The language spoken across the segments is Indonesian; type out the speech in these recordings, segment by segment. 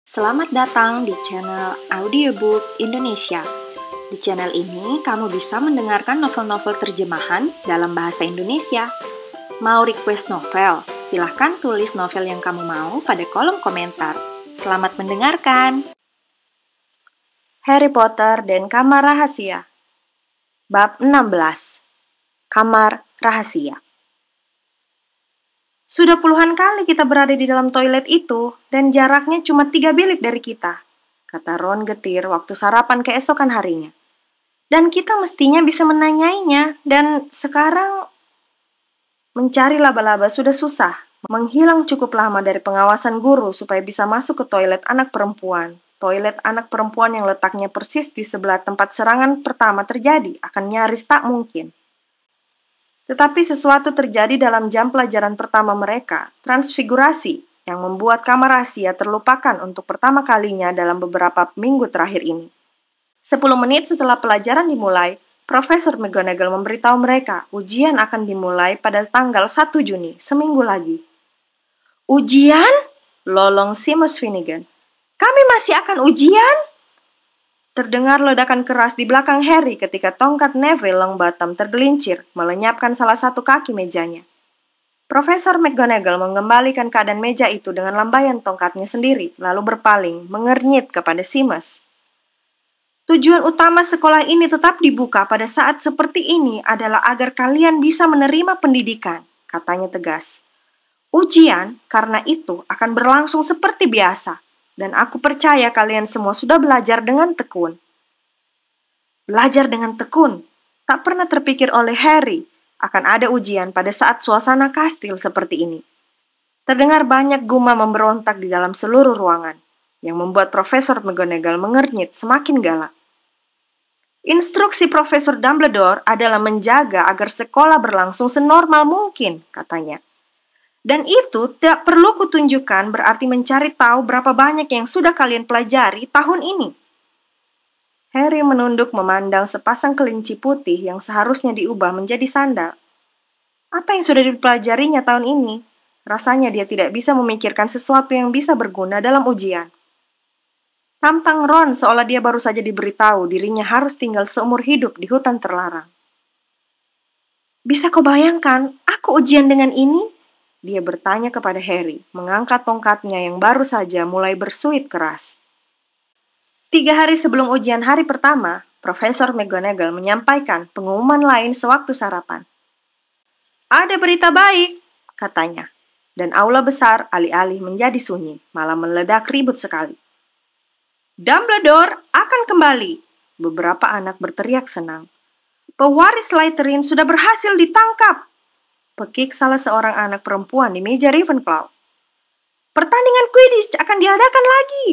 Selamat datang di channel Audiobook Indonesia. Di channel ini, kamu bisa mendengarkan novel-novel terjemahan dalam bahasa Indonesia. Mau request novel? Silahkan tulis novel yang kamu mau pada kolom komentar. Selamat mendengarkan! Harry Potter dan Kamar Rahasia. Bab 16. Kamar Rahasia. Sudah puluhan kali kita berada di dalam toilet itu, dan jaraknya cuma 3 bilik dari kita, kata Ron getir waktu sarapan keesokan harinya. Dan kita mestinya bisa menanyainya, dan sekarang mencari laba-laba sudah susah. Menghilang cukup lama dari pengawasan guru supaya bisa masuk ke toilet anak perempuan. Toilet anak perempuan yang letaknya persis di sebelah tempat serangan pertama terjadi akan nyaris tak mungkin. Tetapi sesuatu terjadi dalam jam pelajaran pertama mereka, transfigurasi, yang membuat kamar rahasia terlupakan untuk pertama kalinya dalam beberapa minggu terakhir ini. 10 menit setelah pelajaran dimulai, Profesor McGonagall memberitahu mereka ujian akan dimulai pada tanggal 1 Juni, seminggu lagi. Ujian? Lolong Seamus Finnegan. Kami masih akan ujian? Terdengar ledakan keras di belakang Harry ketika tongkat Neville Longbottom tergelincir, melenyapkan salah satu kaki mejanya. Profesor McGonagall mengembalikan keadaan meja itu dengan lambaian tongkatnya sendiri, lalu berpaling, mengernyit kepada Seamus. Tujuan utama sekolah ini tetap dibuka pada saat seperti ini adalah agar kalian bisa menerima pendidikan, katanya tegas. Ujian, karena itu, akan berlangsung seperti biasa. Dan aku percaya kalian semua sudah belajar dengan tekun. Belajar dengan tekun? Tak pernah terpikir oleh Harry akan ada ujian pada saat suasana kastil seperti ini. Terdengar banyak gumam memberontak di dalam seluruh ruangan, yang membuat Profesor McGonagall mengernyit semakin galak. Instruksi Profesor Dumbledore adalah menjaga agar sekolah berlangsung senormal mungkin, katanya. Dan itu tidak perlu kutunjukkan berarti mencari tahu berapa banyak yang sudah kalian pelajari tahun ini. Harry menunduk memandang sepasang kelinci putih yang seharusnya diubah menjadi sandal. Apa yang sudah dipelajarinya tahun ini? Rasanya dia tidak bisa memikirkan sesuatu yang bisa berguna dalam ujian. Tampang Ron seolah dia baru saja diberitahu dirinya harus tinggal seumur hidup di hutan terlarang. Bisa kau bayangkan, aku ujian dengan ini? Dia bertanya kepada Harry, mengangkat tongkatnya yang baru saja mulai bersuit keras. 3 hari sebelum ujian hari pertama, Profesor McGonagall menyampaikan pengumuman lain sewaktu sarapan. Ada berita baik, katanya. Dan aula besar alih-alih menjadi sunyi, malah meledak ribut sekali. Dumbledore akan kembali, beberapa anak berteriak senang. Pewaris Slytherin sudah berhasil ditangkap. Pekik salah seorang anak perempuan di meja Ravenclaw. Pertandingan Quidditch akan diadakan lagi,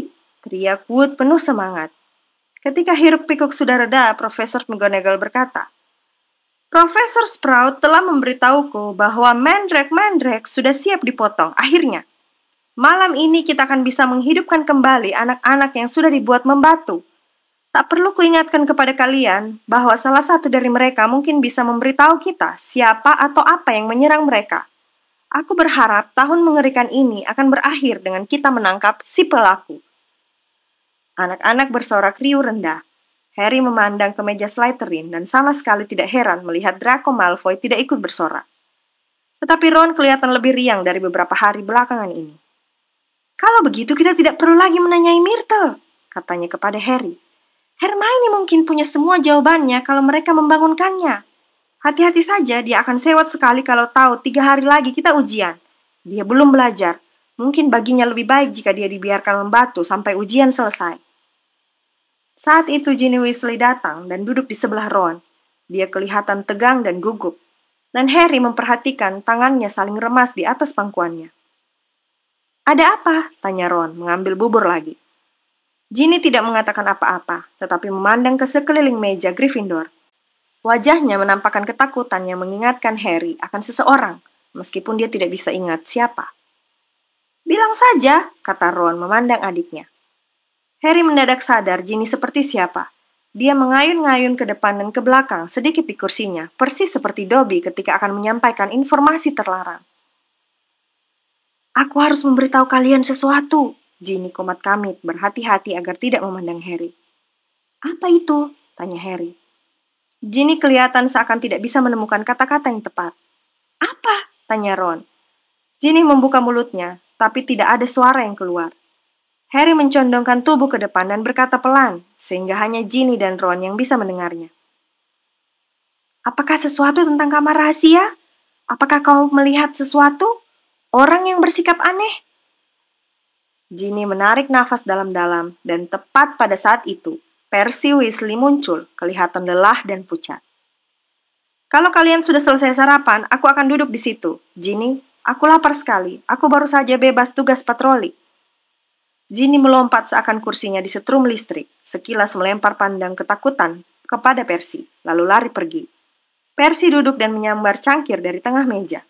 teriak Wood penuh semangat. Ketika hiruk-pikuk sudah reda, Profesor McGonagall berkata, Profesor Sprout telah memberitahuku bahwa Mandrake sudah siap dipotong, akhirnya. Malam ini kita akan bisa menghidupkan kembali anak-anak yang sudah dibuat membatu. Tak perlu kuingatkan kepada kalian bahwa salah satu dari mereka mungkin bisa memberitahu kita siapa atau apa yang menyerang mereka. Aku berharap tahun mengerikan ini akan berakhir dengan kita menangkap si pelaku. Anak-anak bersorak riuh rendah. Harry memandang ke meja Slytherin dan sama sekali tidak heran melihat Draco Malfoy tidak ikut bersorak. Tetapi Ron kelihatan lebih riang dari beberapa hari belakangan ini. Kalau begitu kita tidak perlu lagi menanyai Myrtle, katanya kepada Harry. Hermione mungkin punya semua jawabannya kalau mereka membangunkannya. Hati-hati saja, dia akan sewot sekali kalau tahu 3 hari lagi kita ujian. Dia belum belajar. Mungkin baginya lebih baik jika dia dibiarkan membatu sampai ujian selesai. Saat itu Ginny Weasley datang dan duduk di sebelah Ron. Dia kelihatan tegang dan gugup. Dan Harry memperhatikan tangannya saling remas di atas pangkuannya. Ada apa? Tanya Ron, mengambil bubur lagi. Ginny tidak mengatakan apa-apa, tetapi memandang ke sekeliling meja Gryffindor. Wajahnya menampakkan ketakutan yang mengingatkan Harry akan seseorang, meskipun dia tidak bisa ingat siapa. Bilang saja, kata Ron memandang adiknya. Harry mendadak sadar Ginny seperti siapa. Dia mengayun-ngayun ke depan dan ke belakang, sedikit di kursinya, persis seperti Dobby ketika akan menyampaikan informasi terlarang. Aku harus memberitahu kalian sesuatu, Ginny komat kamit berhati-hati agar tidak memandang Harry. Apa itu? Tanya Harry. Ginny kelihatan seakan tidak bisa menemukan kata-kata yang tepat. Apa? Tanya Ron. Ginny membuka mulutnya, tapi tidak ada suara yang keluar. Harry mencondongkan tubuh ke depan dan berkata pelan, sehingga hanya Ginny dan Ron yang bisa mendengarnya. Apakah sesuatu tentang kamar rahasia? Apakah kau melihat sesuatu? Orang yang bersikap aneh? Ginny menarik nafas dalam-dalam, dan tepat pada saat itu, Percy Weasley muncul, kelihatan lelah dan pucat. Kalau kalian sudah selesai sarapan, aku akan duduk di situ. Ginny, aku lapar sekali. Aku baru saja bebas tugas patroli. Ginny melompat seakan kursinya disetrum listrik, sekilas melempar pandang ketakutan kepada Percy, lalu lari pergi. Percy duduk dan menyambar cangkir dari tengah meja.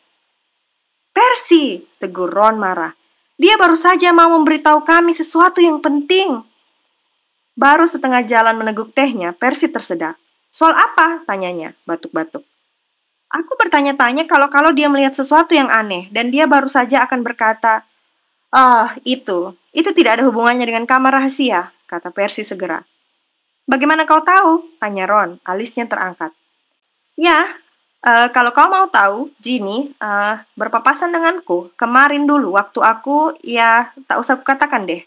Percy, tegur Ron marah. Dia baru saja mau memberitahu kami sesuatu yang penting. Baru setengah jalan meneguk tehnya, Percy tersedak. Soal apa? Tanyanya, batuk-batuk. Aku bertanya-tanya kalau dia melihat sesuatu yang aneh, dan dia baru saja akan berkata, itu tidak ada hubungannya dengan kamar rahasia, kata Percy segera. Bagaimana kau tahu? Tanya Ron, alisnya terangkat. Ya, kalau kau mau tahu, Ginny berpapasan denganku kemarin dulu waktu aku, ya tak usah kukatakan deh.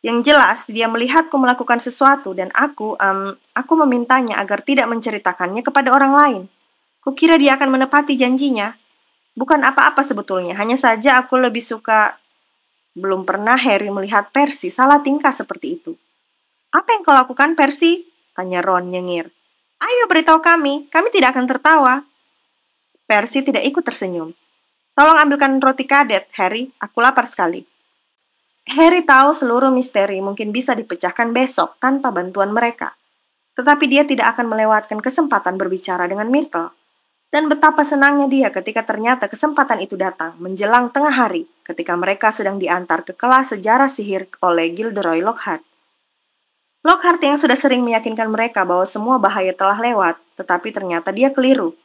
Yang jelas dia melihatku melakukan sesuatu dan aku memintanya agar tidak menceritakannya kepada orang lain. Kukira dia akan menepati janjinya. Bukan apa-apa sebetulnya, hanya saja aku lebih suka. Belum pernah Harry melihat Percy salah tingkah seperti itu. Apa yang kau lakukan, Percy? Tanya Ron nyengir. Ayo beritahu kami tidak akan tertawa. Percy tidak ikut tersenyum. Tolong ambilkan roti kadet, Harry, aku lapar sekali. Harry tahu seluruh misteri mungkin bisa dipecahkan besok tanpa bantuan mereka. Tetapi dia tidak akan melewatkan kesempatan berbicara dengan Myrtle. Dan betapa senangnya dia ketika ternyata kesempatan itu datang menjelang tengah hari ketika mereka sedang diantar ke kelas sejarah sihir oleh Gilderoy Lockhart. Lockhart yang sudah sering meyakinkan mereka bahwa semua bahaya telah lewat, tetapi ternyata dia keliru.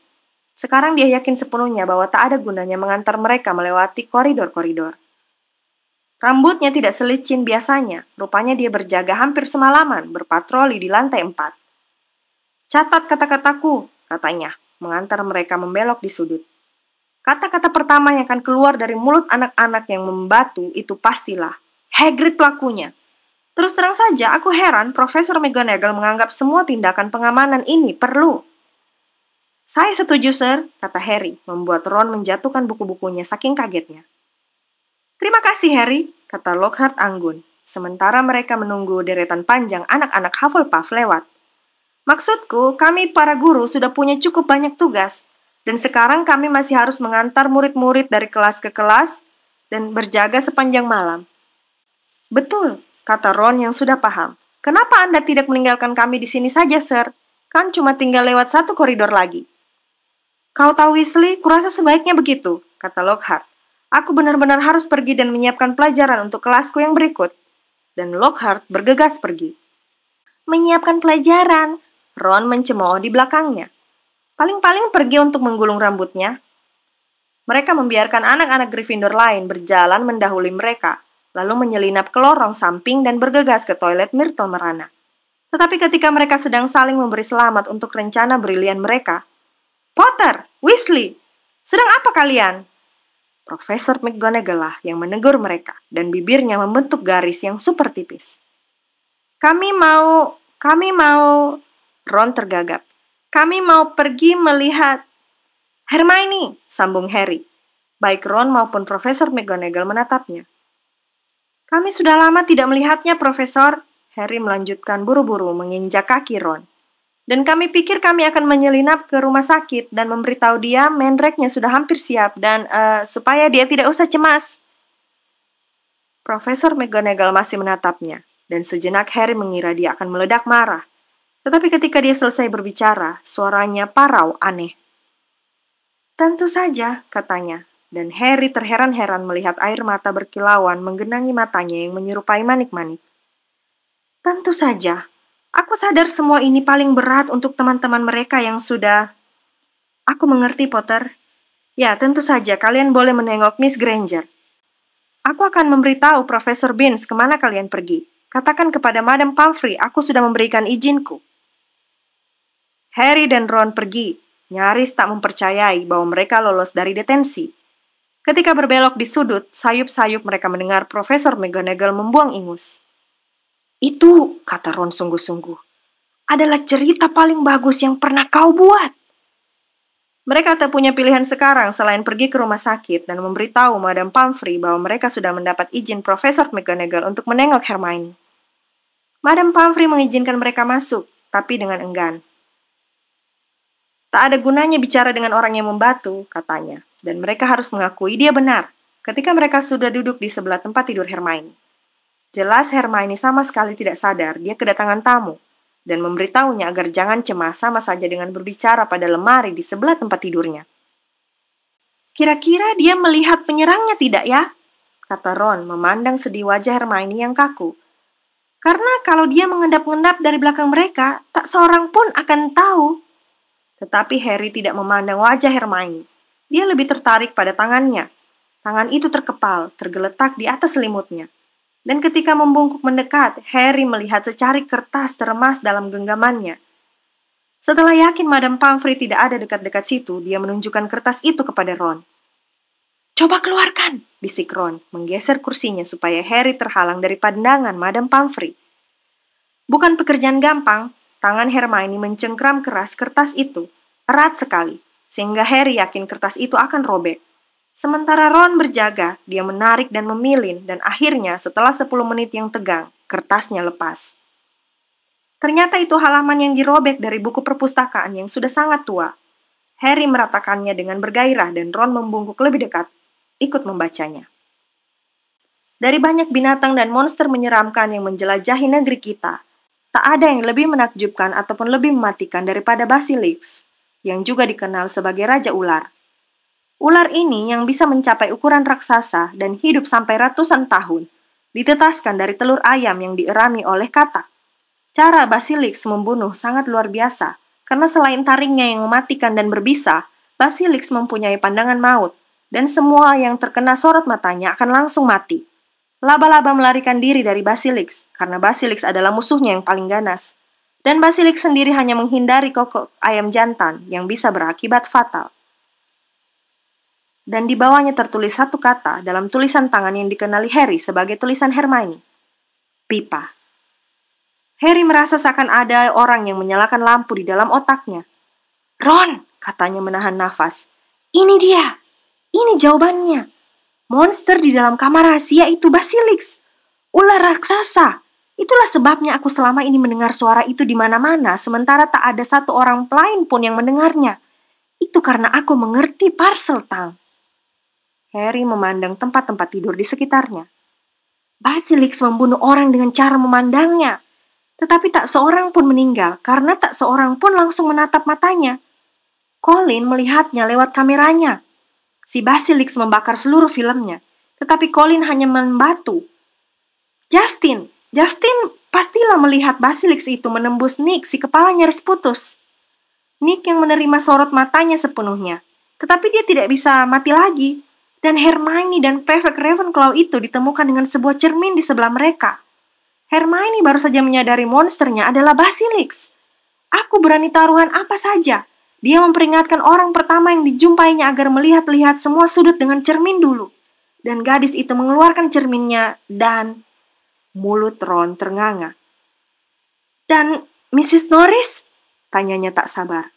Sekarang dia yakin sepenuhnya bahwa tak ada gunanya mengantar mereka melewati koridor-koridor. Rambutnya tidak selicin biasanya, rupanya dia berjaga hampir semalaman, berpatroli di lantai 4. Catat kata-kataku, katanya, mengantar mereka membelok di sudut. Kata-kata pertama yang akan keluar dari mulut anak-anak yang membatu itu pastilah, Hagrid pelakunya. Terus terang saja, aku heran Profesor McGonagall menganggap semua tindakan pengamanan ini perlu. Saya setuju, Sir, kata Harry, membuat Ron menjatuhkan buku-bukunya saking kagetnya. Terima kasih, Harry, kata Lockhart anggun, sementara mereka menunggu deretan panjang anak-anak Hufflepuff lewat. Maksudku, kami para guru sudah punya cukup banyak tugas, dan sekarang kami masih harus mengantar murid-murid dari kelas ke kelas dan berjaga sepanjang malam. Betul, kata Ron yang sudah paham. Kenapa Anda tidak meninggalkan kami di sini saja, Sir? Kan cuma tinggal lewat satu koridor lagi. Kau tahu Weasley, kurasa sebaiknya begitu, kata Lockhart. Aku benar-benar harus pergi dan menyiapkan pelajaran untuk kelasku yang berikut. Dan Lockhart bergegas pergi. Menyiapkan pelajaran, Ron mencemooh di belakangnya. Paling-paling pergi untuk menggulung rambutnya. Mereka membiarkan anak-anak Gryffindor lain berjalan mendahului mereka, lalu menyelinap ke lorong samping dan bergegas ke toilet Myrtle merana. Tetapi ketika mereka sedang saling memberi selamat untuk rencana brilian mereka, Potter, Weasley, sedang apa kalian? Profesor McGonagall lah yang menegur mereka, dan bibirnya membentuk garis yang super tipis. Kami mau, Ron tergagap. Kami mau pergi melihat Hermione, sambung Harry. Baik Ron maupun Profesor McGonagall menatapnya. Kami sudah lama tidak melihatnya, Profesor. Harry melanjutkan buru-buru menginjak kaki Ron. Dan kami pikir kami akan menyelinap ke rumah sakit dan memberitahu dia Mandrake-nya sudah hampir siap dan supaya dia tidak usah cemas. Profesor McGonagall masih menatapnya, dan sejenak Harry mengira dia akan meledak marah. Tetapi ketika dia selesai berbicara, suaranya parau aneh. Tentu saja, katanya, dan Harry terheran-heran melihat air mata berkilauan menggenangi matanya yang menyerupai manik-manik. Tentu saja. Aku sadar semua ini paling berat untuk teman-teman mereka yang sudah... Aku mengerti, Potter. Ya, tentu saja kalian boleh menengok Miss Granger. Aku akan memberitahu Profesor Binns kemana kalian pergi. Katakan kepada Madam Pomfrey, aku sudah memberikan izinku. Harry dan Ron pergi, nyaris tak mempercayai bahwa mereka lolos dari detensi. Ketika berbelok di sudut, sayup-sayup mereka mendengar Profesor McGonagall membuang ingus. Itu, kata Ron sungguh-sungguh, adalah cerita paling bagus yang pernah kau buat. Mereka tak punya pilihan sekarang selain pergi ke rumah sakit dan memberitahu Madam Pomfrey bahwa mereka sudah mendapat izin Profesor McGonagall untuk menengok Hermione. Madam Pomfrey mengizinkan mereka masuk, tapi dengan enggan. Tak ada gunanya bicara dengan orang yang membatu, katanya, dan mereka harus mengakui dia benar ketika mereka sudah duduk di sebelah tempat tidur Hermione. Jelas Hermione sama sekali tidak sadar dia kedatangan tamu, dan memberitahunya agar jangan cemas sama saja dengan berbicara pada lemari di sebelah tempat tidurnya. Kira-kira dia melihat penyerangnya tidak ya? Kata Ron memandang sedih wajah Hermione yang kaku. Karena kalau dia mengendap-endap dari belakang mereka, tak seorang pun akan tahu. Tetapi Harry tidak memandang wajah Hermione. Dia lebih tertarik pada tangannya. Tangan itu terkepal, tergeletak di atas selimutnya. Dan ketika membungkuk mendekat, Harry melihat secarik kertas teremas dalam genggamannya. Setelah yakin Madam Pomfrey tidak ada dekat-dekat situ, dia menunjukkan kertas itu kepada Ron. Coba keluarkan, bisik Ron, menggeser kursinya supaya Harry terhalang dari pandangan Madam Pomfrey. Bukan pekerjaan gampang, tangan Hermione mencengkram keras kertas itu, erat sekali, sehingga Harry yakin kertas itu akan robek. Sementara Ron berjaga, dia menarik dan memilin, dan akhirnya setelah 10 menit yang tegang, kertasnya lepas. Ternyata itu halaman yang dirobek dari buku perpustakaan yang sudah sangat tua. Harry meratakannya dengan bergairah dan Ron membungkuk lebih dekat, ikut membacanya. Dari banyak binatang dan monster menyeramkan yang menjelajahi negeri kita, tak ada yang lebih menakjubkan ataupun lebih mematikan daripada Basilisk, yang juga dikenal sebagai Raja Ular. Ular ini yang bisa mencapai ukuran raksasa dan hidup sampai ratusan tahun, ditetaskan dari telur ayam yang dierami oleh katak. Cara Basilisk membunuh sangat luar biasa, karena selain taringnya yang mematikan dan berbisa, Basilisk mempunyai pandangan maut, dan semua yang terkena sorot matanya akan langsung mati. Laba-laba melarikan diri dari Basilisk, karena Basilisk adalah musuhnya yang paling ganas. Dan Basilisk sendiri hanya menghindari kokok ayam jantan yang bisa berakibat fatal. Dan di bawahnya tertulis satu kata dalam tulisan tangan yang dikenali Harry sebagai tulisan Hermione. Pipa. Harry merasa seakan ada orang yang menyalakan lampu di dalam otaknya. Ron, katanya menahan nafas. Ini dia. Ini jawabannya. Monster di dalam kamar rahasia itu Basilisk. Ular raksasa. Itulah sebabnya aku selama ini mendengar suara itu di mana-mana, sementara tak ada satu orang lain pun yang mendengarnya. Itu karena aku mengerti Parseltongue. Harry memandang tempat-tempat tidur di sekitarnya. Basilisk membunuh orang dengan cara memandangnya. Tetapi tak seorang pun meninggal, karena tak seorang pun langsung menatap matanya. Colin melihatnya lewat kameranya. Si Basilisk membakar seluruh filmnya, tetapi Colin hanya membatu. Justin pastilah melihat Basilisk itu menembus Nick, si kepala nyaris putus. Nick yang menerima sorot matanya sepenuhnya, tetapi dia tidak bisa mati lagi. Dan Hermione dan Prefect Ravenclaw itu ditemukan dengan sebuah cermin di sebelah mereka. Hermione baru saja menyadari monsternya adalah Basilisk. Aku berani taruhan apa saja. Dia memperingatkan orang pertama yang dijumpainya agar melihat-lihat semua sudut dengan cermin dulu. Dan gadis itu mengeluarkan cerminnya dan mulut Ron ternganga. Dan Mrs. Norris? Tanyanya tak sabar.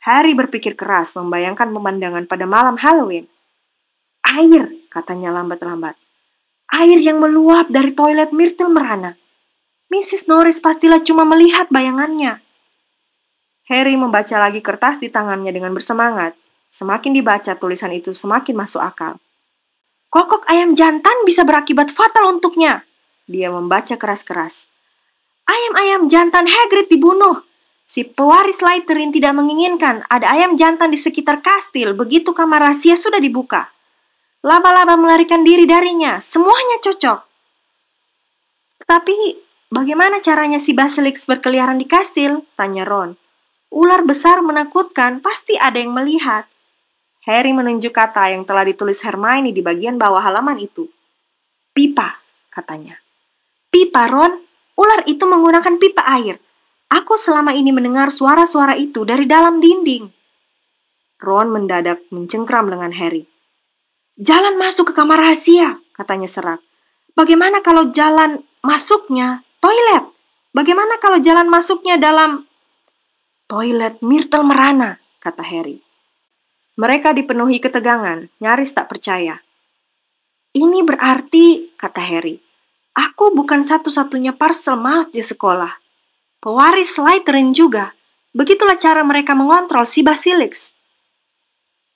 Harry berpikir keras membayangkan pemandangan pada malam Halloween. Air, katanya lambat-lambat. Air yang meluap dari toilet Myrtle merana. Mrs. Norris pastilah cuma melihat bayangannya. Harry membaca lagi kertas di tangannya dengan bersemangat. Semakin dibaca tulisan itu semakin masuk akal. Kokok ayam jantan bisa berakibat fatal untuknya. Dia membaca keras-keras. Ayam-ayam jantan Hagrid dibunuh. Si pewaris Slytherin tidak menginginkan ada ayam jantan di sekitar kastil begitu kamar rahasia sudah dibuka. Laba-laba melarikan diri darinya, semuanya cocok. Tetapi, bagaimana caranya si Basilisk berkeliaran di kastil? Tanya Ron. Ular besar menakutkan, pasti ada yang melihat. Harry menunjuk kata yang telah ditulis Hermione di bagian bawah halaman itu. Pipa, katanya. Pipa, Ron. Ular itu menggunakan pipa air. Aku selama ini mendengar suara-suara itu dari dalam dinding. Ron mendadak mencengkram lengan Harry. Jalan masuk ke kamar rahasia, katanya serak. Bagaimana kalau jalan masuknya toilet? Bagaimana kalau jalan masuknya dalam toilet Myrtle merana, kata Harry. Mereka dipenuhi ketegangan, nyaris tak percaya. Ini berarti, kata Harry, aku bukan satu-satunya Parselmouth di sekolah. Pewaris Slytherin juga. Begitulah cara mereka mengontrol si Basilisk.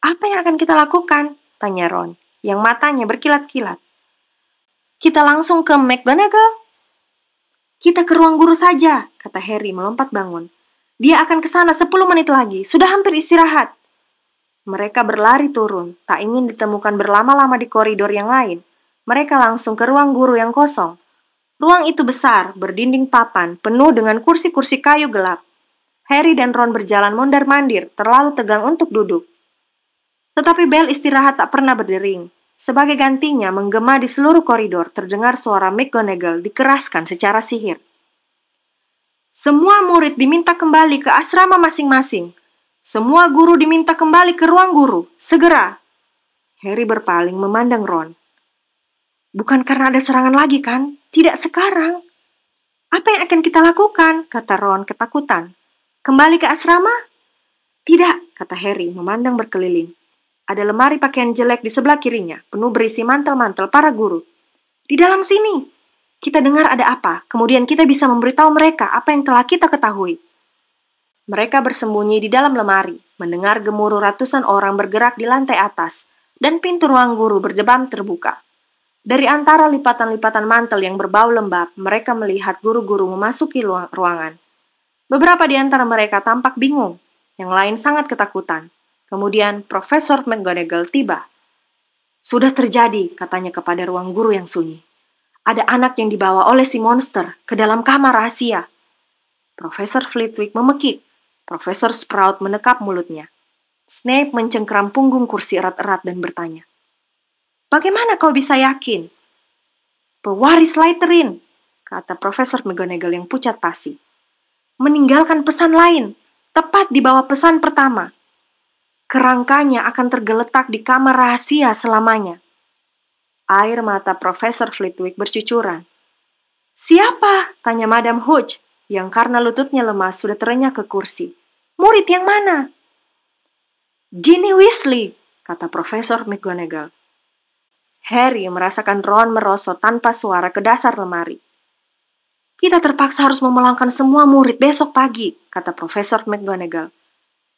Apa yang akan kita lakukan? Tanya Ron, yang matanya berkilat-kilat. Kita langsung ke McGonagall? Kita ke ruang guru saja, kata Harry melompat bangun. Dia akan ke sana 10 menit lagi, sudah hampir istirahat. Mereka berlari turun, tak ingin ditemukan berlama-lama di koridor yang lain. Mereka langsung ke ruang guru yang kosong. Ruang itu besar, berdinding papan, penuh dengan kursi-kursi kayu gelap. Harry dan Ron berjalan mondar-mandir, terlalu tegang untuk duduk. Tetapi bel istirahat tak pernah berdering. Sebagai gantinya, menggema di seluruh koridor, terdengar suara McGonagall dikeraskan secara sihir. Semua murid diminta kembali ke asrama masing-masing. Semua guru diminta kembali ke ruang guru, segera. Harry berpaling memandang Ron. Bukan karena ada serangan lagi kan? Tidak sekarang. Apa yang akan kita lakukan? Kata Ron ketakutan. Kembali ke asrama? Tidak, kata Harry memandang berkeliling. Ada lemari pakaian jelek di sebelah kirinya, penuh berisi mantel-mantel para guru. Di dalam sini, kita dengar ada apa, kemudian kita bisa memberitahu mereka apa yang telah kita ketahui. Mereka bersembunyi di dalam lemari, mendengar gemuruh ratusan orang bergerak di lantai atas, dan pintu ruang guru berdebam terbuka. Dari antara lipatan-lipatan mantel yang berbau lembab, mereka melihat guru-guru memasuki ruangan. Beberapa di antara mereka tampak bingung, yang lain sangat ketakutan. Kemudian Profesor McGonagall tiba. Sudah terjadi, katanya kepada ruang guru yang sunyi. Ada anak yang dibawa oleh si monster ke dalam kamar rahasia. Profesor Flitwick memekik. Profesor Sprout menekap mulutnya. Snape mencengkram punggung kursi erat-erat dan bertanya. Bagaimana kau bisa yakin? Pewaris Slytherin, kata Profesor McGonagall yang pucat pasi. Meninggalkan pesan lain, tepat di bawah pesan pertama. Kerangkanya akan tergeletak di kamar rahasia selamanya. Air mata Profesor Flitwick bercucuran. Siapa? Tanya Madam Hooch, yang karena lututnya lemas sudah terenyah ke kursi. Murid yang mana? Ginny Weasley, kata Profesor McGonagall. Harry merasakan Ron merosot tanpa suara ke dasar lemari. Kita terpaksa harus memulangkan semua murid besok pagi, kata Profesor McGonagall.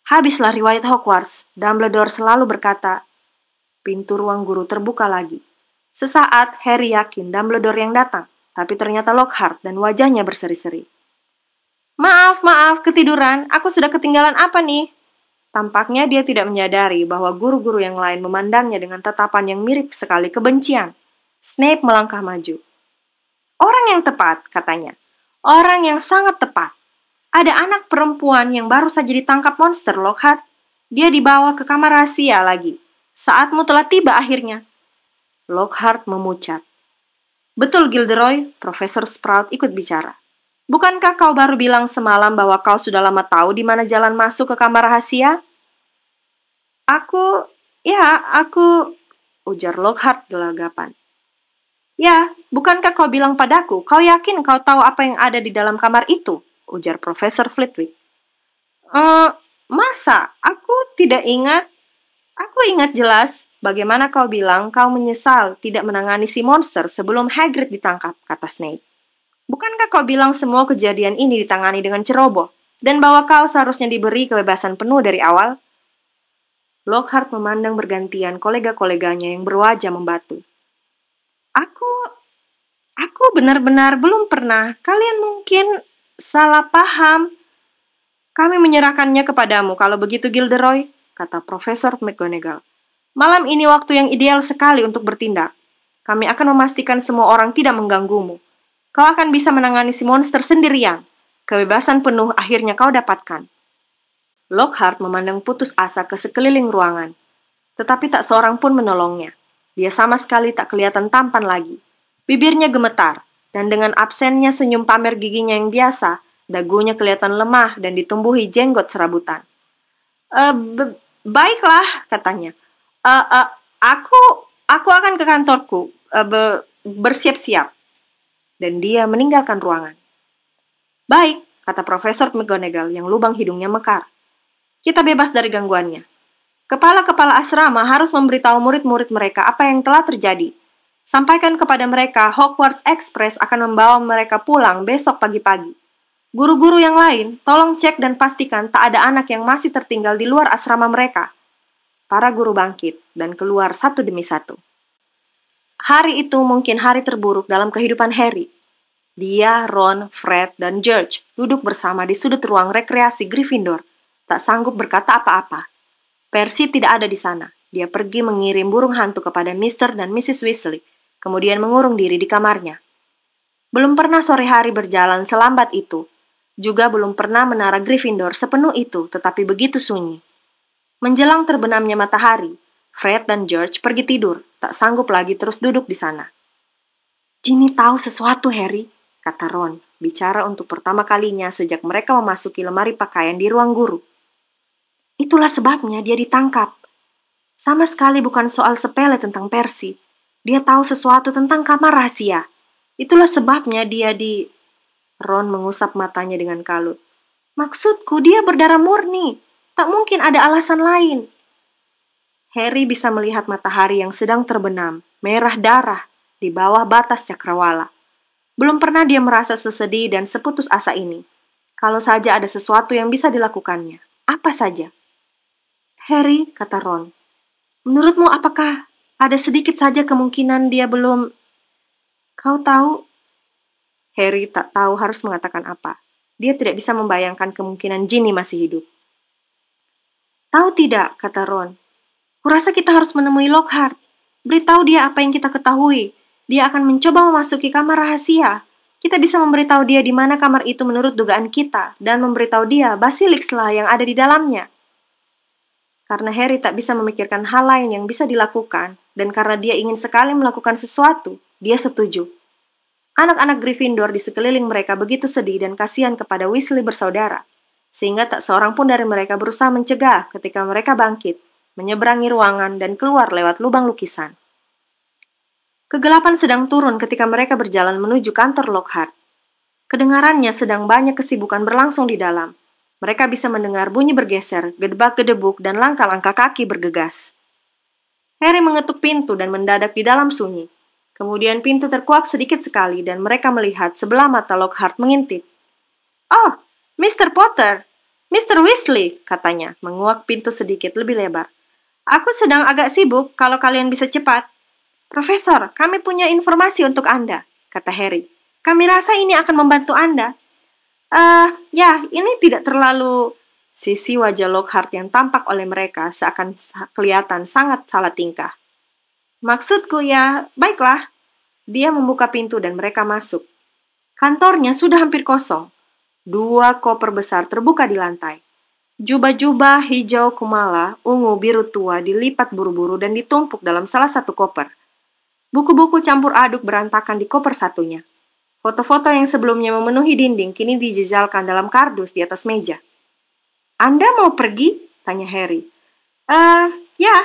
Habislah riwayat Hogwarts, Dumbledore selalu berkata. Pintu ruang guru terbuka lagi. Sesaat, Harry yakin Dumbledore yang datang, tapi ternyata Lockhart dan wajahnya berseri-seri. Maaf, ketiduran. Aku sudah ketinggalan apa nih? Tampaknya dia tidak menyadari bahwa guru-guru yang lain memandangnya dengan tatapan yang mirip sekali kebencian. Snape melangkah maju. Orang yang tepat, katanya. Orang yang sangat tepat. Ada anak perempuan yang baru saja ditangkap monster, Lockhart. Dia dibawa ke kamar rahasia lagi. Saatmu telah tiba akhirnya. Lockhart memucat. Betul, Gilderoy, Profesor Sprout ikut bicara. Bukankah kau baru bilang semalam bahwa kau sudah lama tahu di mana jalan masuk ke kamar rahasia? Aku, ujar Lockhart gelagapan. Ya, bukankah kau bilang padaku, kau yakin kau tahu apa yang ada di dalam kamar itu? Ujar Profesor Flitwick. Masa? Aku tidak ingat. Aku ingat jelas. Bagaimana kau bilang kau menyesal tidak menangani si monster sebelum Hagrid ditangkap, kata Snape. Bukankah kau bilang semua kejadian ini ditangani dengan ceroboh, dan bahwa kau seharusnya diberi kebebasan penuh dari awal? Lockhart memandang bergantian kolega-koleganya yang berwajah membatu. Aku benar-benar belum pernah. Kalian mungkin salah paham. Kami menyerahkannya kepadamu kalau begitu, Gilderoy, kata Profesor McGonagall. Malam ini waktu yang ideal sekali untuk bertindak. Kami akan memastikan semua orang tidak mengganggumu. Kau akan bisa menangani si monster sendirian. Kebebasan penuh akhirnya kau dapatkan. Lockhart memandang putus asa ke sekeliling ruangan. Tetapi tak seorang pun menolongnya. Dia sama sekali tak kelihatan tampan lagi. Bibirnya gemetar, dan dengan absennya senyum pamer giginya yang biasa, dagunya kelihatan lemah dan ditumbuhi jenggot serabutan. Baiklah, katanya. "Eh, eh, aku, aku akan ke kantorku, bersiap-siap." Dan dia meninggalkan ruangan. "Baik," kata Profesor McGonagall yang lubang hidungnya mekar. "Kita bebas dari gangguannya. Kepala-kepala asrama harus memberitahu murid-murid mereka apa yang telah terjadi. Sampaikan kepada mereka Hogwarts Express akan membawa mereka pulang besok pagi-pagi. Guru-guru yang lain, tolong cek dan pastikan tak ada anak yang masih tertinggal di luar asrama mereka." Para guru bangkit dan keluar satu demi satu. Hari itu mungkin hari terburuk dalam kehidupan Harry. Dia, Ron, Fred, dan George duduk bersama di sudut ruang rekreasi Gryffindor, tak sanggup berkata apa-apa. Percy tidak ada di sana. Dia pergi mengirim burung hantu kepada Mr. dan Mrs. Weasley, kemudian mengurung diri di kamarnya. Belum pernah sore hari berjalan selambat itu. Juga belum pernah menara Gryffindor sepenuh itu, tetapi begitu sunyi. Menjelang terbenamnya matahari, Fred dan George pergi tidur, tak sanggup lagi terus duduk di sana. "Ginny tahu sesuatu, Harry," kata Ron, bicara untuk pertama kalinya sejak mereka memasuki lemari pakaian di ruang guru. "Itulah sebabnya dia ditangkap. Sama sekali bukan soal sepele tentang Percy. Dia tahu sesuatu tentang kamar rahasia. Itulah sebabnya dia di..." Ron mengusap matanya dengan kalut. "Maksudku, dia berdarah murni. Tak mungkin ada alasan lain." Harry bisa melihat matahari yang sedang terbenam, merah darah, di bawah batas cakrawala. Belum pernah dia merasa sesedih dan seputus asa ini. Kalau saja ada sesuatu yang bisa dilakukannya. Apa saja? "Harry," kata Ron, "menurutmu apakah ada sedikit saja kemungkinan dia belum..." "Kau tahu..." Harry tak tahu harus mengatakan apa. Dia tidak bisa membayangkan kemungkinan Ginny masih hidup. "Tahu tidak," kata Ron, "kurasa kita harus menemui Lockhart. Beritahu dia apa yang kita ketahui. Dia akan mencoba memasuki kamar rahasia. Kita bisa memberitahu dia di mana kamar itu menurut dugaan kita, dan memberitahu dia Basilisk lah yang ada di dalamnya." Karena Harry tak bisa memikirkan hal lain yang bisa dilakukan, dan karena dia ingin sekali melakukan sesuatu, dia setuju. Anak-anak Gryffindor di sekeliling mereka begitu sedih dan kasihan kepada Weasley bersaudara, sehingga tak seorang pun dari mereka berusaha mencegah ketika mereka bangkit, menyeberangi ruangan dan keluar lewat lubang lukisan. Kegelapan sedang turun ketika mereka berjalan menuju kantor Lockhart. Kedengarannya sedang banyak kesibukan berlangsung di dalam. Mereka bisa mendengar bunyi bergeser, gedebak-gedebuk, dan langkah-langkah kaki bergegas. Harry mengetuk pintu dan mendadak di dalam sunyi. Kemudian pintu terkuak sedikit sekali dan mereka melihat sebelah mata Lockhart mengintip. "Oh, Mr. Potter, Mr. Weasley," katanya, menguak pintu sedikit lebih lebar. "Aku sedang agak sibuk, kalau kalian bisa cepat." "Profesor, kami punya informasi untuk Anda," kata Harry. "Kami rasa ini akan membantu Anda." Ya, ini tidak terlalu..." Sisi wajah Lockhart yang tampak oleh mereka seakan kelihatan sangat salah tingkah. "Maksudku ya, baiklah." Dia membuka pintu dan mereka masuk. Kantornya sudah hampir kosong. 2 koper besar terbuka di lantai. Jubah-jubah hijau kumala, ungu, biru tua dilipat buru-buru dan ditumpuk dalam salah satu koper. Buku-buku campur aduk berantakan di koper satunya. Foto-foto yang sebelumnya memenuhi dinding kini dijejalkan dalam kardus di atas meja. "Anda mau pergi?" tanya Harry. Ya,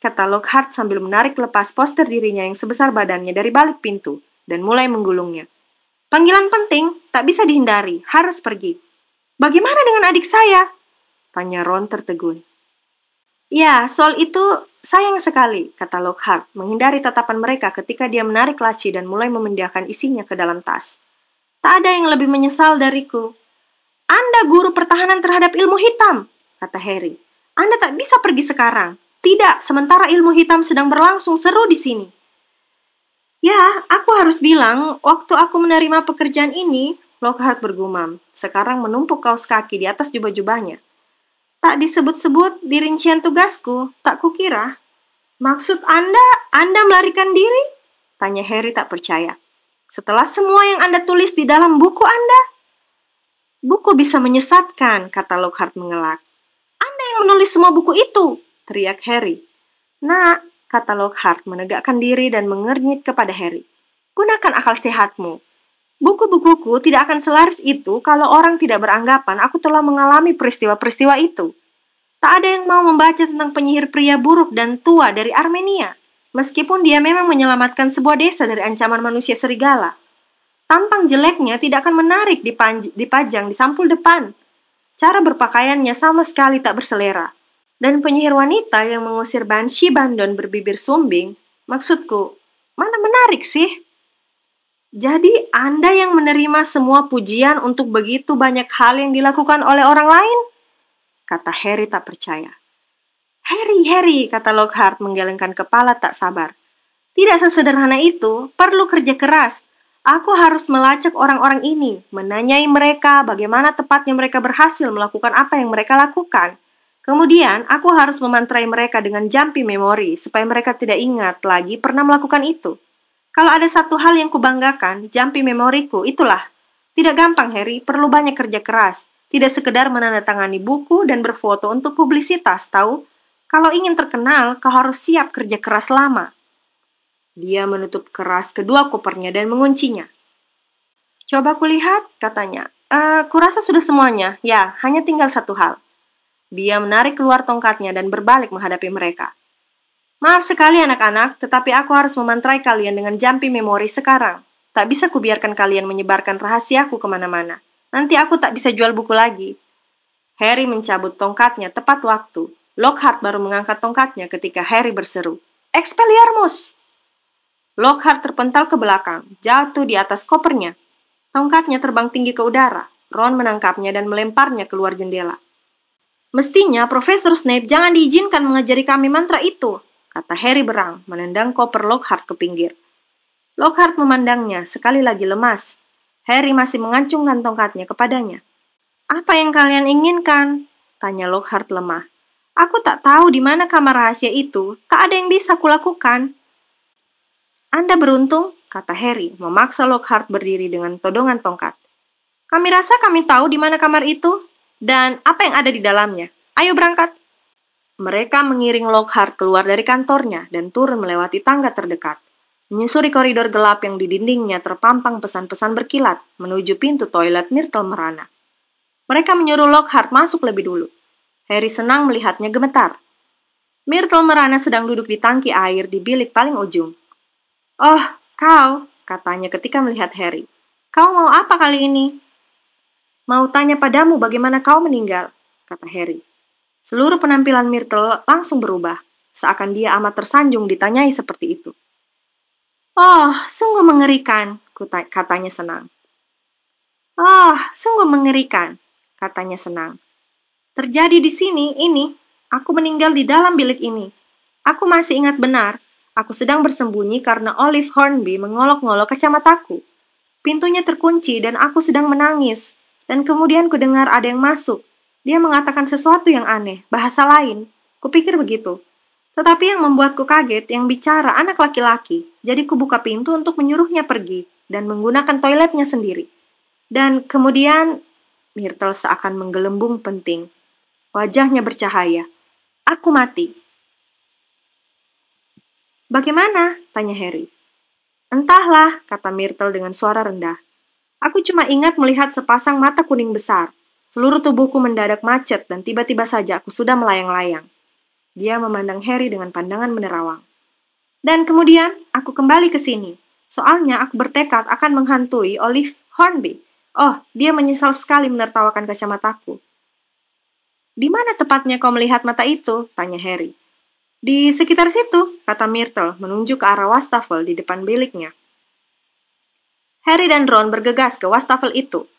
kata Lockhart sambil menarik lepas poster dirinya yang sebesar badannya dari balik pintu dan mulai menggulungnya. "Panggilan penting, tak bisa dihindari, harus pergi." "Bagaimana dengan adik saya?" tanya Ron tertegun. "Ya, soal itu sayang sekali," kata Lockhart, menghindari tatapan mereka ketika dia menarik laci dan mulai memindahkan isinya ke dalam tas. "Tak ada yang lebih menyesal dariku." "Anda guru pertahanan terhadap ilmu hitam," kata Harry. "Anda tak bisa pergi sekarang. Tidak, sementara ilmu hitam sedang berlangsung seru di sini." "Ya, aku harus bilang, waktu aku menerima pekerjaan ini," Lockhart bergumam, sekarang menumpuk kaos kaki di atas jubah-jubahnya. "Tak disebut-sebut di rincian tugasku, tak kukira." "Maksud Anda melarikan diri?" tanya Harry tak percaya. "Setelah semua yang Anda tulis di dalam buku Anda?" "Buku bisa menyesatkan," kata Lockhart mengelak. "Anda yang menulis semua buku itu," teriak Harry. "Nak," kata Lockhart menegakkan diri dan mengernyit kepada Harry. Gunakan akal sehatmu. Buku-bukuku tidak akan selaris itu kalau orang tidak beranggapan aku telah mengalami peristiwa-peristiwa itu. Tak ada yang mau membaca tentang penyihir pria buruk dan tua dari Armenia, meskipun dia memang menyelamatkan sebuah desa dari ancaman manusia serigala. Tampang jeleknya tidak akan menarik dipajang di sampul depan. Cara berpakaiannya sama sekali tak berselera. Dan penyihir wanita yang mengusir Banshee Bandon berbibir sumbing, maksudku, mana menarik sih? Jadi Anda yang menerima semua pujian untuk begitu banyak hal yang dilakukan oleh orang lain? Kata Harry tak percaya. Harry, kata Lockhart menggelengkan kepala tak sabar. Tidak sesederhana itu, perlu kerja keras. Aku harus melacak orang-orang ini, menanyai mereka bagaimana tepatnya mereka berhasil melakukan apa yang mereka lakukan. Kemudian, aku harus memantrai mereka dengan jumpy memory supaya mereka tidak ingat lagi pernah melakukan itu. Kalau ada satu hal yang kubanggakan, jumpy memoriku, itulah. Tidak gampang, Harry, perlu banyak kerja keras. Tidak sekedar menandatangani buku dan berfoto untuk publisitas, tahu? Kalau ingin terkenal, kau harus siap kerja keras lama. Dia menutup keras kedua kopernya dan menguncinya. Coba kulihat, katanya. Kurasa sudah semuanya. Ya, hanya tinggal satu hal. Dia menarik keluar tongkatnya dan berbalik menghadapi mereka. Maaf sekali anak-anak, tetapi aku harus memantrai kalian dengan jumpy memory sekarang. Tak bisa kubiarkan kalian menyebarkan rahasiaku kemana-mana. Nanti aku tak bisa jual buku lagi. Harry mencabut tongkatnya tepat waktu. Lockhart baru mengangkat tongkatnya ketika Harry berseru, Expelliarmus! Lockhart terpental ke belakang, jatuh di atas kopernya. Tongkatnya terbang tinggi ke udara. Ron menangkapnya dan melemparnya keluar jendela. Mestinya Profesor Snape jangan diizinkan mengajari kami mantra itu, kata Harry berang, menendang koper Lockhart ke pinggir. Lockhart memandangnya, sekali lagi lemas. Harry masih mengacungkan tongkatnya kepadanya. Apa yang kalian inginkan? Tanya Lockhart lemah. Aku tak tahu di mana kamar rahasia itu, tak ada yang bisa kulakukan. Anda beruntung, kata Harry, memaksa Lockhart berdiri dengan todongan tongkat. Kami rasa kami tahu di mana kamar itu, dan apa yang ada di dalamnya. Ayo berangkat. Mereka mengiring Lockhart keluar dari kantornya dan turun melewati tangga terdekat. Menyusuri koridor gelap yang di dindingnya terpampang pesan-pesan berkilat menuju pintu toilet Myrtle Merana. Mereka menyuruh Lockhart masuk lebih dulu. Harry senang melihatnya gemetar. Myrtle Merana sedang duduk di tangki air di bilik paling ujung. Oh, kau, katanya ketika melihat Harry. Kau mau apa kali ini? Mau tanya padamu bagaimana kau meninggal, kata Harry. Seluruh penampilan Myrtle langsung berubah, seakan dia amat tersanjung ditanyai seperti itu. Oh, sungguh mengerikan, katanya senang. Oh, sungguh mengerikan, katanya senang. Terjadi di sini, aku meninggal di dalam bilik ini. Aku masih ingat benar, aku sedang bersembunyi karena Olive Hornby mengolok-ngolok kacamataku. Pintunya terkunci dan aku sedang menangis, dan kemudian kudengar ada yang masuk. Dia mengatakan sesuatu yang aneh, bahasa lain. Kupikir begitu. Tetapi yang membuatku kaget, yang bicara anak laki-laki. Jadi kubuka pintu untuk menyuruhnya pergi, dan menggunakan toiletnya sendiri. Dan kemudian, Myrtle seakan menggelembung penting. Wajahnya bercahaya. Aku mati. Bagaimana? Tanya Harry. Entahlah, kata Myrtle dengan suara rendah. Aku cuma ingat melihat sepasang mata kuning besar. Seluruh tubuhku mendadak macet dan tiba-tiba saja aku sudah melayang-layang. Dia memandang Harry dengan pandangan menerawang. Dan kemudian aku kembali ke sini. Soalnya aku bertekad akan menghantui Olive Hornby. Oh, dia menyesal sekali menertawakan kacamataku. Di mana tepatnya kau melihat mata itu? Tanya Harry. Di sekitar situ, kata Myrtle menunjuk ke arah wastafel di depan biliknya. Harry dan Ron bergegas ke wastafel itu.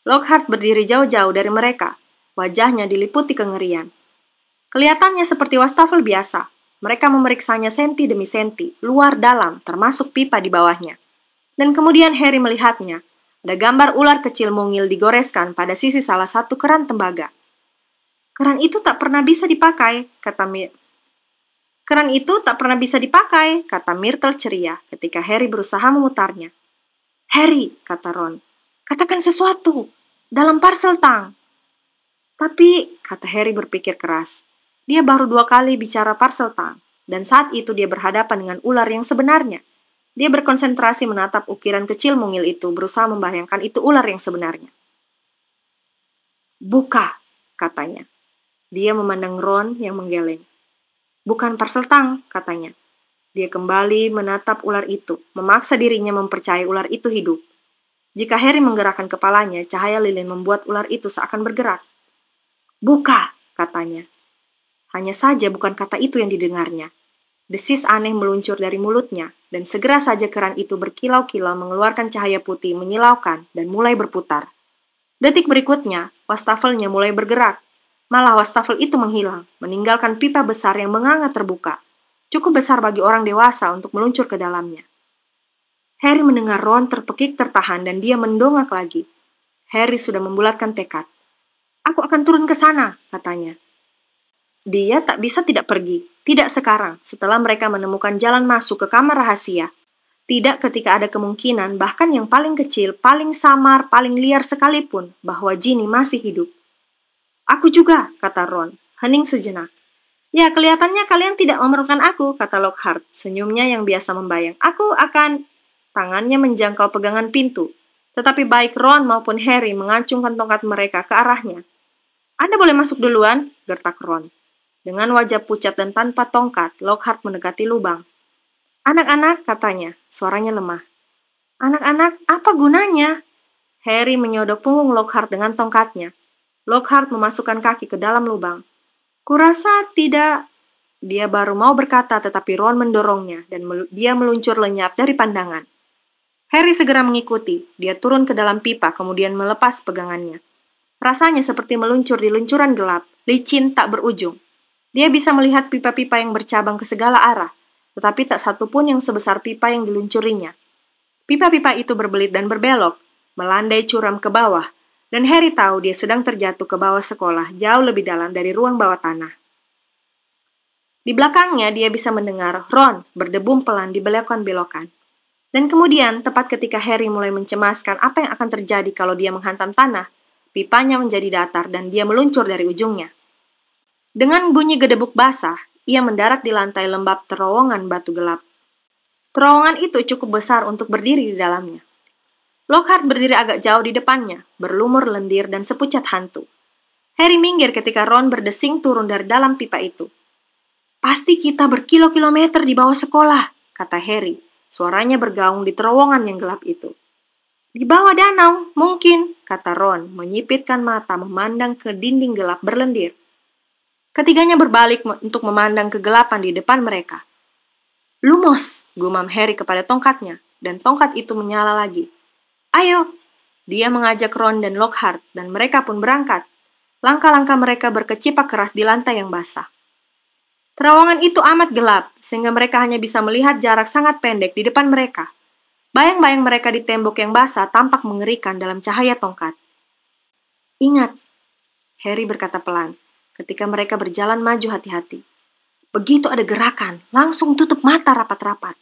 Lockhart berdiri jauh-jauh dari mereka. Wajahnya diliputi kengerian. Kelihatannya seperti wastafel biasa. Mereka memeriksanya senti demi senti, luar dalam, termasuk pipa di bawahnya. Dan kemudian Harry melihatnya. Ada gambar ular kecil mungil digoreskan pada sisi salah satu keran tembaga. Keran itu tak pernah bisa dipakai, kata Myrtle ceria ketika Harry berusaha memutarnya. Harry, kata Ron. Katakan sesuatu, dalam parcel tang. Tapi, kata Harry berpikir keras, dia baru 2 kali bicara parcel tang, dan saat itu dia berhadapan dengan ular yang sebenarnya. Dia berkonsentrasi menatap ukiran kecil mungil itu, berusaha membayangkan itu ular yang sebenarnya. Buka, katanya. Dia memandang Ron yang menggeleng. Bukan parseltang, katanya. Dia kembali menatap ular itu, memaksa dirinya mempercayai ular itu hidup. Jika Harry menggerakkan kepalanya, cahaya lilin membuat ular itu seakan bergerak. Buka, katanya. Hanya saja bukan kata itu yang didengarnya. Desis aneh meluncur dari mulutnya, dan segera saja keran itu berkilau-kilau mengeluarkan cahaya putih menyilaukan dan mulai berputar. Detik berikutnya, wastafelnya mulai bergerak. Malah wastafel itu menghilang, meninggalkan pipa besar yang menganga terbuka. Cukup besar bagi orang dewasa untuk meluncur ke dalamnya. Harry mendengar Ron terpekik tertahan dan dia mendongak lagi. Harry sudah membulatkan tekad. Aku akan turun ke sana, katanya. Dia tak bisa tidak pergi, tidak sekarang, setelah mereka menemukan jalan masuk ke kamar rahasia. Tidak ketika ada kemungkinan, bahkan yang paling kecil, paling samar, paling liar sekalipun, bahwa Ginny masih hidup. Aku juga, kata Ron, hening sejenak. Ya, kelihatannya kalian tidak memerlukan aku, kata Lockhart, senyumnya yang biasa membayang. Aku akan... Tangannya menjangkau pegangan pintu, tetapi baik Ron maupun Harry mengacungkan tongkat mereka ke arahnya. Anda boleh masuk duluan, gertak Ron. Dengan wajah pucat dan tanpa tongkat, Lockhart mendekati lubang. Anak-anak, katanya, suaranya lemah. Anak-anak, apa gunanya? Harry menyodok punggung Lockhart dengan tongkatnya. Lockhart memasukkan kaki ke dalam lubang. Kurasa tidak... Dia baru mau berkata, tetapi Ron mendorongnya, dan dia meluncur lenyap dari pandangan. Harry segera mengikuti. Dia turun ke dalam pipa, kemudian melepas pegangannya. Rasanya seperti meluncur di luncuran gelap, licin tak berujung. Dia bisa melihat pipa-pipa yang bercabang ke segala arah, tetapi tak satu pun yang sebesar pipa yang diluncurinya. Pipa-pipa itu berbelit dan berbelok, melandai curam ke bawah, dan Harry tahu dia sedang terjatuh ke bawah sekolah, jauh lebih dalam dari ruang bawah tanah. Di belakangnya dia bisa mendengar Ron berdebum pelan di belokan-belokan. Dan kemudian, tepat ketika Harry mulai mencemaskan apa yang akan terjadi kalau dia menghantam tanah, pipanya menjadi datar dan dia meluncur dari ujungnya. Dengan bunyi gedebuk basah, ia mendarat di lantai lembab terowongan batu gelap. Terowongan itu cukup besar untuk berdiri di dalamnya. Lockhart berdiri agak jauh di depannya, berlumur lendir dan sepucat hantu. Harry minggir ketika Ron berdesing turun dari dalam pipa itu. Pasti kita berkilo-kilometer di bawah sekolah, kata Harry. Suaranya bergaung di terowongan yang gelap itu. Di bawah danau, mungkin, kata Ron, menyipitkan mata memandang ke dinding gelap berlendir. Ketiganya berbalik untuk memandang kegelapan di depan mereka. Lumos, gumam Harry kepada tongkatnya, dan tongkat itu menyala lagi. Ayo, dia mengajak Ron dan Lockhart, dan mereka pun berangkat. Langkah-langkah mereka berkecipak keras di lantai yang basah. Terowongan itu amat gelap, sehingga mereka hanya bisa melihat jarak sangat pendek di depan mereka. Bayang-bayang mereka di tembok yang basah tampak mengerikan dalam cahaya tongkat. Ingat, Harry berkata pelan, ketika mereka berjalan maju hati-hati. Begitu ada gerakan, langsung tutup mata rapat-rapat.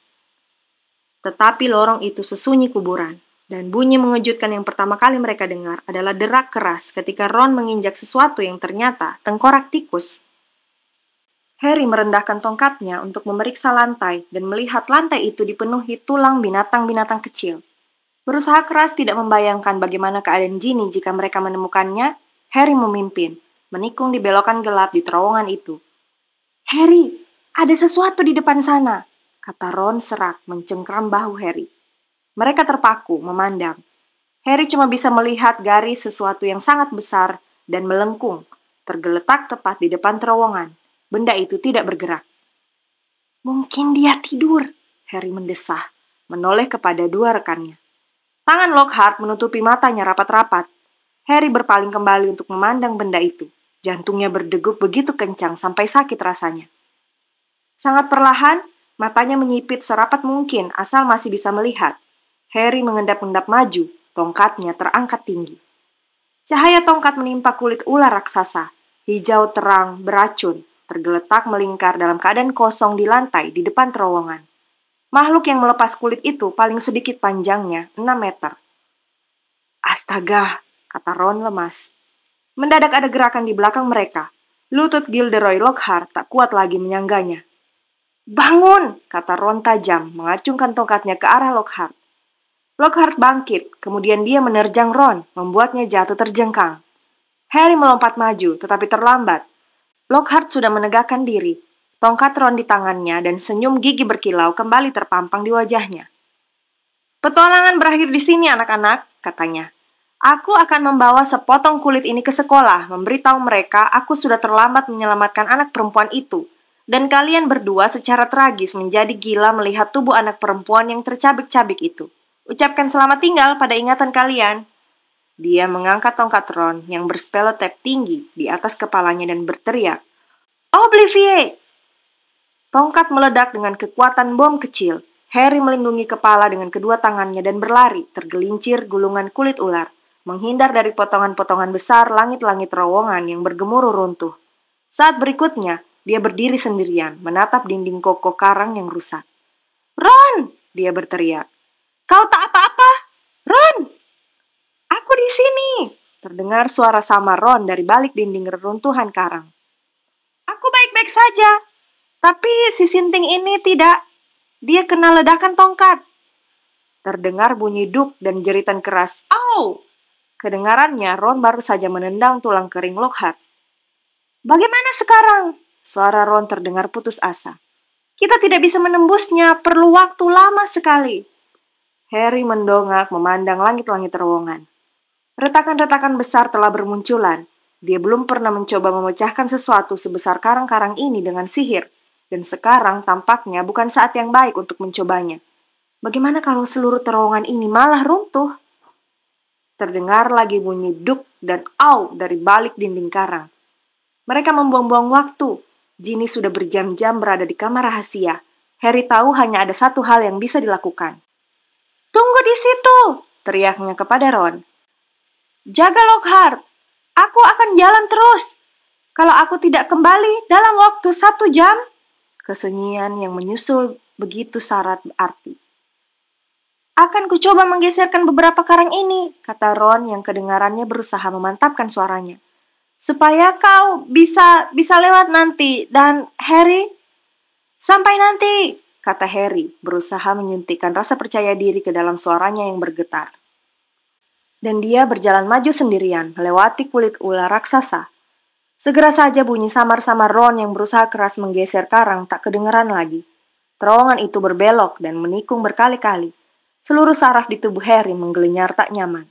Tetapi lorong itu sesunyi kuburan, dan bunyi mengejutkan yang pertama kali mereka dengar adalah derak keras ketika Ron menginjak sesuatu yang ternyata tengkorak tikus. Harry merendahkan tongkatnya untuk memeriksa lantai dan melihat lantai itu dipenuhi tulang binatang-binatang kecil. Berusaha keras tidak membayangkan bagaimana keadaan Ginny jika mereka menemukannya, Harry memimpin, menikung di belokan gelap di terowongan itu. Harry, ada sesuatu di depan sana, kata Ron serak mencengkram bahu Harry. Mereka terpaku, memandang. Harry cuma bisa melihat garis sesuatu yang sangat besar dan melengkung, tergeletak tepat di depan terowongan. Benda itu tidak bergerak. Mungkin dia tidur, Harry mendesah, menoleh kepada dua rekannya. Tangan Lockhart menutupi matanya rapat-rapat. Harry berpaling kembali untuk memandang benda itu. Jantungnya berdegup begitu kencang sampai sakit rasanya. Sangat perlahan, matanya menyipit serapat mungkin asal masih bisa melihat. Harry mengendap-endap maju, tongkatnya terangkat tinggi. Cahaya tongkat menimpa kulit ular raksasa, hijau terang, beracun, tergeletak melingkar dalam keadaan kosong di lantai di depan terowongan. Makhluk yang melepas kulit itu paling sedikit panjangnya 6 meter. Astaga, kata Ron lemas. Mendadak ada gerakan di belakang mereka. Lutut Gilderoy Lockhart tak kuat lagi menyangganya. Bangun, kata Ron tajam, mengacungkan tongkatnya ke arah Lockhart. Lockhart bangkit, kemudian dia menerjang Ron, membuatnya jatuh terjengkang. Harry melompat maju, tetapi terlambat. Lockhart sudah menegakkan diri. Tongkat Ron di tangannya dan senyum gigi berkilau kembali terpampang di wajahnya. Petualangan berakhir di sini, anak-anak, katanya. Aku akan membawa sepotong kulit ini ke sekolah, memberitahu mereka aku sudah terlambat menyelamatkan anak perempuan itu. Dan kalian berdua secara tragis menjadi gila melihat tubuh anak perempuan yang tercabik-cabik itu. Ucapkan selamat tinggal pada ingatan kalian. Dia mengangkat tongkat Ron yang berspeletep tinggi di atas kepalanya dan berteriak, Obliviate! Tongkat meledak dengan kekuatan bom kecil. Harry melindungi kepala dengan kedua tangannya dan berlari, tergelincir gulungan kulit ular, menghindar dari potongan-potongan besar langit-langit terowongan yang bergemuruh runtuh. Saat berikutnya, dia berdiri sendirian, menatap dinding kokoh karang yang rusak. Ron! Dia berteriak. Kau tak apa-apa? Ron! Aku di sini! Terdengar suara samar Ron dari balik dinding reruntuhan karang. Aku baik-baik saja, tapi si sinting ini tidak. Dia kena ledakan tongkat. Terdengar bunyi duk dan jeritan keras. Au! Kedengarannya, Ron baru saja menendang tulang kering Lockhart. Bagaimana sekarang? Suara Ron terdengar putus asa. Kita tidak bisa menembusnya, perlu waktu lama sekali. Harry mendongak memandang langit-langit terowongan. Retakan-retakan besar telah bermunculan. Dia belum pernah mencoba memecahkan sesuatu sebesar karang-karang ini dengan sihir. Dan sekarang tampaknya bukan saat yang baik untuk mencobanya. Bagaimana kalau seluruh terowongan ini malah runtuh? Terdengar lagi bunyi duk dan au dari balik dinding karang. Mereka membuang-buang waktu. Ginny sudah berjam-jam berada di kamar rahasia. Harry tahu hanya ada satu hal yang bisa dilakukan. Tunggu di situ, teriaknya kepada Ron. Jaga Lockhart, aku akan jalan terus. Kalau aku tidak kembali dalam waktu 1 jam, kesunyian yang menyusul begitu syarat arti. Akan kucoba menggeserkan beberapa karang ini, kata Ron yang kedengarannya berusaha memantapkan suaranya. Supaya kau bisa lewat nanti, dan Harry? Sampai nanti, kata Harry, berusaha menyuntikkan rasa percaya diri ke dalam suaranya yang bergetar. Dan dia berjalan maju sendirian, melewati kulit ular raksasa. Segera saja bunyi samar-samar Ron yang berusaha keras menggeser karang tak kedengaran lagi. Terowongan itu berbelok dan menikung berkali-kali. Seluruh saraf di tubuh Harry menggelenyar tak nyaman.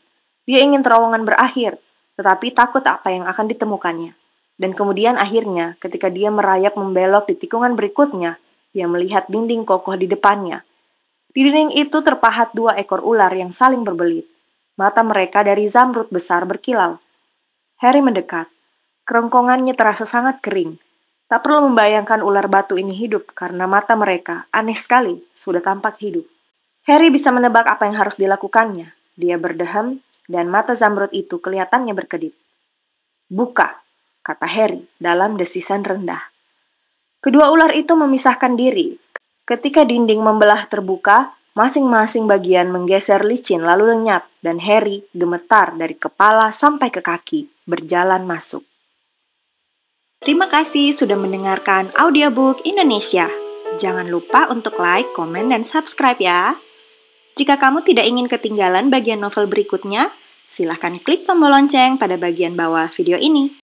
Dia ingin terowongan berakhir, tetapi takut apa yang akan ditemukannya. Dan kemudian akhirnya, ketika dia merayap membelok di tikungan berikutnya, dia melihat dinding kokoh di depannya. Di dinding itu terpahat 2 ekor ular yang saling berbelit. Mata mereka dari zamrud besar berkilau. Harry mendekat. Kerongkongannya terasa sangat kering. Tak perlu membayangkan ular batu ini hidup karena mata mereka, aneh sekali, sudah tampak hidup. Harry bisa menebak apa yang harus dilakukannya. Dia berdehem dan mata zamrud itu kelihatannya berkedip. Buka, kata Harry dalam desisan rendah. Kedua ular itu memisahkan diri. Ketika dinding membelah terbuka, masing-masing bagian menggeser licin lalu lenyap dan Harry gemetar dari kepala sampai ke kaki, berjalan masuk. Terima kasih sudah mendengarkan audiobook Indonesia. Jangan lupa untuk like, komen, dan subscribe ya. Jika kamu tidak ingin ketinggalan bagian novel berikutnya, silakan klik tombol lonceng pada bagian bawah video ini.